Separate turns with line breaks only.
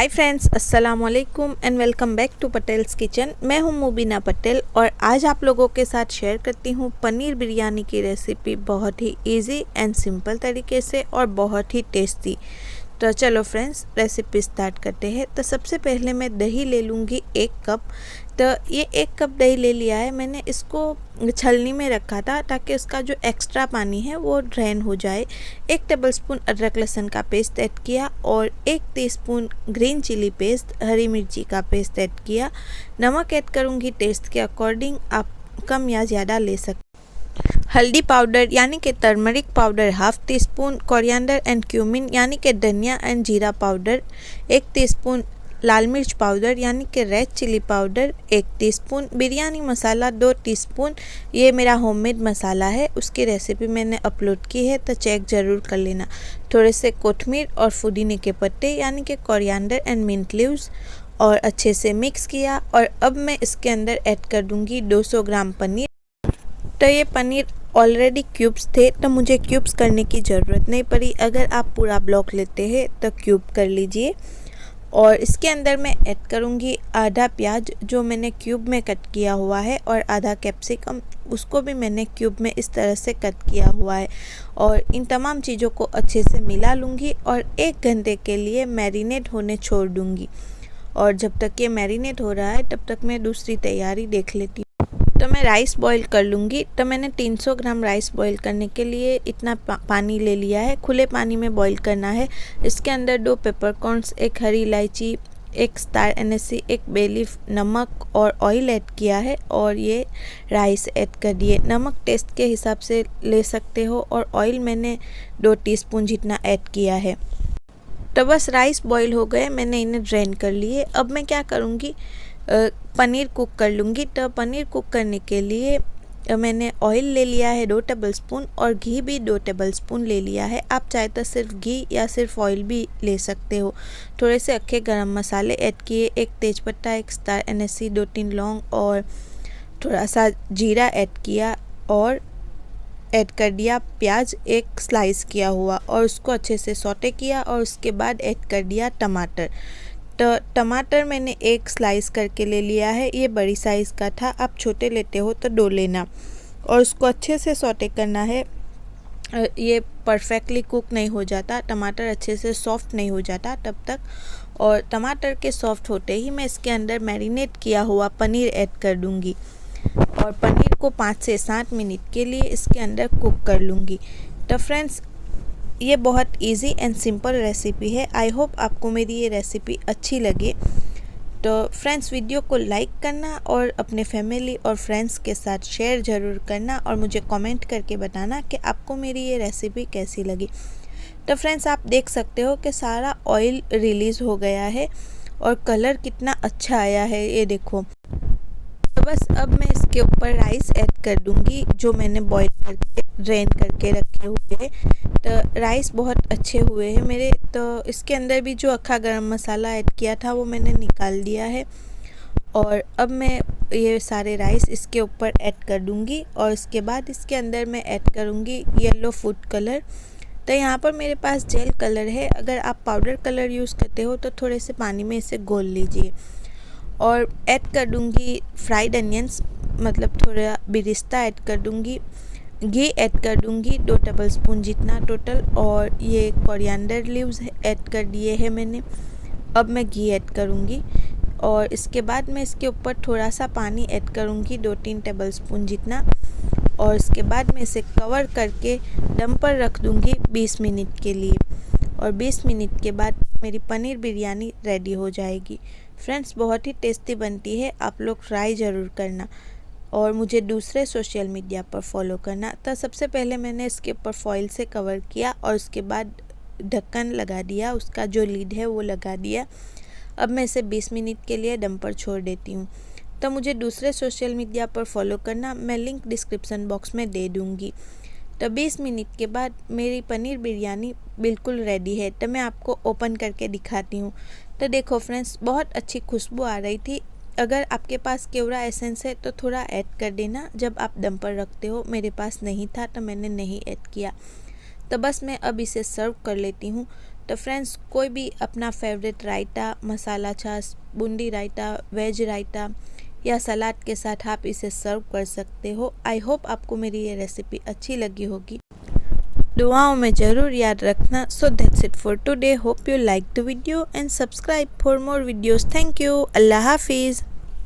हाय friends, अस्सलाम वालेकुम and welcome back to Patel's kitchen. मैं हूं मुबीना पटेल और आज आप लोगों के साथ शेयर करती हूं पनीर बिरयानी की रेसिपी बहुत ही इजी एंड सिंपल तरीके से और बहुत ही टेस्टी। तो चलो फ्रेंड्स, रेसिपी स्टार्ट करते हैं। तो सबसे पहले मैं दही ले लूँगी 1 कप। तो ये 1 कप दही ले लिया है मैंने। इसको छलनी में रखा था ताकि उसका जो एक्स्ट्रा पानी है वो ड्रेन हो जाए। 1 टेबलस्पून अदरक लहसुन का पेस्ट ऐड किया और 1 टीस्पून ग्रीन चिली पेस्ट, हरी मिर्ची का पेस्ट ऐड किया। नमक ऐड करूँगी टेस्ट के अकॉर्डिंग, आप कम या ज़्यादा ले सकते। हल्दी पाउडर यानी कि turmeric powder 1/2 teaspoon, coriander and cumin यानी कि धनिया एंड जीरा पाउडर 1 टीस्पून, लाल मिर्च पाउडर यानी कि red chilli powder 1 teaspoon, biryani masala 2 teaspoon. ये मेरा होममेड मसाला है, उसकी रेसिपी मैंने अपलोड की है तो चेक ज़रूर कर लेना। थोड़े से कोथमीर और पुदीने के पत्ते यानी कि कोरिएंडर एंड मिंट लीव्स और अच्छे से मिक्स किया। और अब मैं इसके अंदर ऐड कर दूँगी 200 ग्राम पनीर। तो ये पनीर ऑलरेडी क्यूब्स थे तो मुझे क्यूब्स करने की ज़रूरत नहीं पड़ी। अगर आप पूरा ब्लॉक लेते हैं तो क्यूब कर लीजिए। और इसके अंदर मैं ऐड करूँगी आधा प्याज जो मैंने क्यूब में कट किया हुआ है और आधा कैप्सिकम, उसको भी मैंने क्यूब में इस तरह से कट किया हुआ है। और इन तमाम चीज़ों को अच्छे से मिला लूँगी और 1 घंटे के लिए मैरिनेट होने छोड़ दूँगी। और जब तक ये मैरिनेट हो रहा है तब तक मैं दूसरी तैयारी देख लेती हूँ। तो मैं राइस बॉईल कर लूँगी। तो मैंने 300 ग्राम राइस बॉईल करने के लिए इतना पानी ले लिया है। खुले पानी में बॉईल करना है। इसके अंदर 2 पेपरकॉर्न्स, 1 हरी इलायची, 1 स्टार एनेसी, 1 बे लीफ, नमक और ऑयल ऐड किया है और ये राइस ऐड कर दिए। नमक टेस्ट के हिसाब से ले सकते हो और ऑयल मैंने 2 टीस्पून जितना ऐड किया है। तो बस राइस बॉईल हो गए, मैंने इन्हें ड्रेन कर लिए। अब मैं क्या करूँगी, पनीर कुक कर लूँगी। तो पनीर कुक करने के लिए मैंने ऑयल ले लिया है 2 टेबलस्पून और घी भी 2 टेबलस्पून ले लिया है। आप चाहे तो सिर्फ घी या सिर्फ ऑयल भी ले सकते हो। थोड़े से अक्खे गरम मसाले ऐड किए, 1 तेज़पत्ता, 1 स्टार एनेसी, 2-3 लौंग और थोड़ा सा जीरा ऐड किया और ऐड कर दिया प्याज 1 स्लाइस किया हुआ और उसको अच्छे से सौटे किया। और उसके बाद ऐड कर दिया टमाटर। तो टमाटर मैंने 1 स्लाइस करके ले लिया है, ये बड़ी साइज़ का था। आप छोटे लेते हो तो 2 लेना और उसको अच्छे से सौटे करना है। ये परफेक्टली कुक नहीं हो जाता, टमाटर अच्छे से सॉफ्ट नहीं हो जाता तब तक। और टमाटर के सॉफ्ट होते ही मैं इसके अंदर मैरिनेट किया हुआ पनीर ऐड कर दूँगी और पनीर को 5 से 7 मिनट के लिए इसके अंदर कुक कर लूँगी। तो फ्रेंड्स, ये बहुत इजी एंड सिंपल रेसिपी है। आई होप आपको मेरी ये रेसिपी अच्छी लगे। तो फ्रेंड्स, वीडियो को लाइक करना और अपने फैमिली और फ्रेंड्स के साथ शेयर ज़रूर करना और मुझे कमेंट करके बताना कि आपको मेरी ये रेसिपी कैसी लगी। तो फ्रेंड्स, आप देख सकते हो कि सारा ऑयल रिलीज़ हो गया है और कलर कितना अच्छा आया है, ये देखो। तो बस अब मैं इसके ऊपर राइस ऐड कर दूंगी जो मैंने बॉईल करके ड्रेन करके रखे हुए हैं। तो राइस बहुत अच्छे हुए हैं मेरे। तो इसके अंदर भी जो अक्खा गरम मसाला ऐड किया था वो मैंने निकाल दिया है। और अब मैं ये सारे राइस इसके ऊपर ऐड कर दूंगी और इसके बाद इसके अंदर मैं ऐड करूंगी येलो फूड कलर। तो यहाँ पर मेरे पास जेल कलर है, अगर आप पाउडर कलर यूज़ करते हो तो थोड़े से पानी में इसे घोल लीजिए। और ऐड कर दूंगी फ्राइड अनियंस, मतलब थोड़ा बिरिस्ता ऐड कर दूंगी। घी ऐड कर दूंगी 2 टेबलस्पून जितना टोटल। और ये कोरिएंडर लीव्स ऐड कर दिए हैं मैंने। अब मैं घी ऐड करूंगी और इसके बाद मैं इसके ऊपर थोड़ा सा पानी ऐड करूंगी 2-3 टेबलस्पून जितना। और इसके बाद मैं इसे कवर करके दम पर रख दूंगी 20 मिनट के लिए। और 20 मिनट के बाद मेरी पनीर बिरयानी रेडी हो जाएगी। फ्रेंड्स, बहुत ही टेस्टी बनती है, आप लोग ट्राई ज़रूर करना और मुझे दूसरे सोशल मीडिया पर फॉलो करना। तो सबसे पहले मैंने इसके ऊपर फॉइल से कवर किया और उसके बाद ढक्कन लगा दिया, उसका जो लीड है वो लगा दिया। अब मैं इसे 20 मिनट के लिए दम पर छोड़ देती हूँ। तो मुझे दूसरे सोशल मीडिया पर फॉलो करना, मैं लिंक डिस्क्रिप्शन बॉक्स में दे दूँगी। तो 20 मिनट के बाद मेरी पनीर बिरयानी बिल्कुल रेडी है। तो मैं आपको ओपन करके दिखाती हूँ। तो देखो फ्रेंड्स, बहुत अच्छी खुशबू आ रही थी। अगर आपके पास केवड़ा एसेंस है तो थोड़ा ऐड कर देना जब आप दम पर रखते हो। मेरे पास नहीं था तो मैंने नहीं ऐड किया। तो बस मैं अब इसे सर्व कर लेती हूँ। तो फ्रेंड्स, कोई भी अपना फेवरेट रायता, मसाला छाछ, बूंदी रायता, वेज रायता या सलाद के साथ आप इसे सर्व कर सकते हो। आई होप आपको मेरी ये रेसिपी अच्छी लगी होगी। दुआओं में ज़रूर याद रखना। So that's it for today. Hope you like the video and subscribe for more videos. Thank you. Allah हाफिज़।